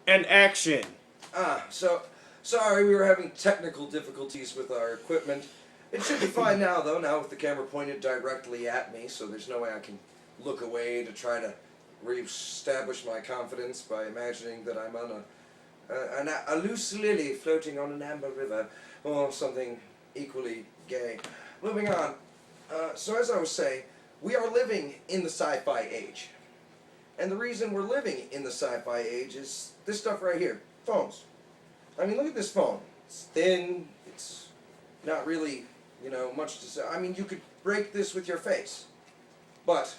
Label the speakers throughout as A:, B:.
A: And action.
B: Sorry, we were having technical difficulties with our equipment. It should be fine now, though, now with the camera pointed directly at me, so there's no way I can look away to try to re-establish my confidence by imagining that I'm on a loose lily floating on an amber river, or something equally gay. Moving on. So as I was saying, we are living in the sci-fi age. And the reason we're living in the sci-fi age is this stuff right here, phones. I mean, look at this phone. It's thin, it's not really, much to say. I mean, you could break this with your face. But,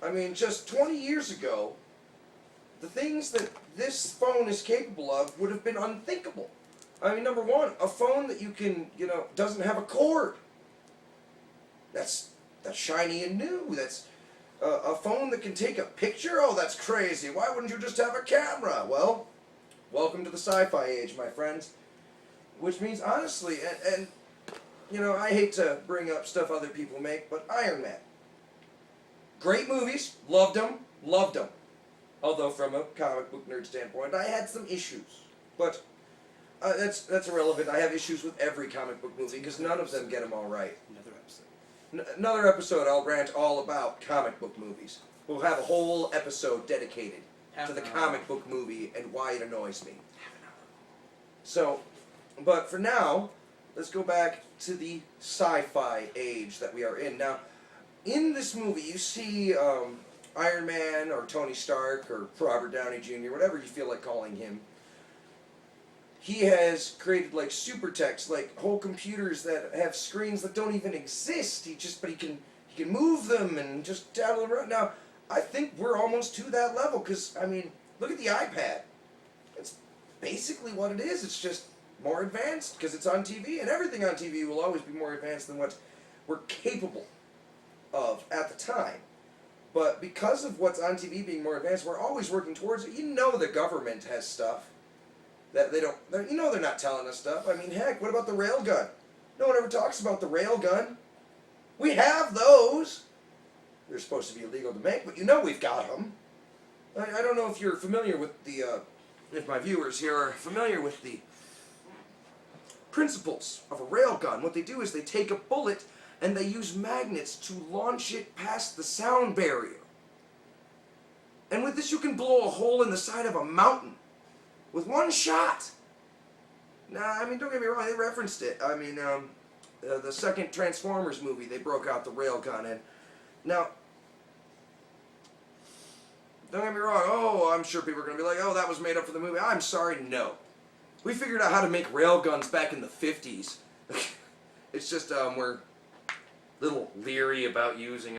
B: I mean, just 20 years ago, the things that this phone is capable of would have been unthinkable. I mean, number one, a phone that you can, doesn't have a cord. That's shiny and new. That's a phone that can take a picture? Oh, that's crazy. Why wouldn't you just have a camera? Well, welcome to the sci-fi age, my friends. Which means, honestly, and I hate to bring up stuff other people make, but Iron Man. Great movies. Loved them. Although from a comic book nerd standpoint, I had some issues. But that's irrelevant. I have issues with every comic book movie because none of them get them all right. Another episode I'll rant all about comic book movies. We'll have a whole episode dedicated to the comic book movie and why it annoys me. So, but for now, let's go back to the sci-fi age that we are in. Now, in this movie, you see Iron Man or Tony Stark or Robert Downey Jr., whatever you feel like calling him. He has created like super techs, like whole computers that have screens that don't even exist. But he can move them and just dabble around. Now, I think we're almost to that level because I mean, look at the iPad. It's basically what it is. It's just more advanced because it's on TV, and everything on TV will always be more advanced than what we're capable of at the time. But because of what's on TV being more advanced, we're always working towards it. The government has stuff that they're not telling us stuff. I mean, heck, what about the railgun? No one ever talks about the railgun. We have those. They're supposed to be illegal to make, but we've got them. I don't know if you're familiar with if my viewers here are familiar with the principles of a railgun. What they do is they take a bullet and they use magnets to launch it past the sound barrier. And with this you can blow a hole in the side of a mountain with one shot. Now, I mean, don't get me wrong, they referenced it. I mean, the second Transformers movie, they broke out the railgun. And now, don't get me wrong, I'm sure people are going to be like, oh, that was made up for the movie. I'm sorry, no. We figured out how to make railguns back in the 50s. It's just, we're a little leery about using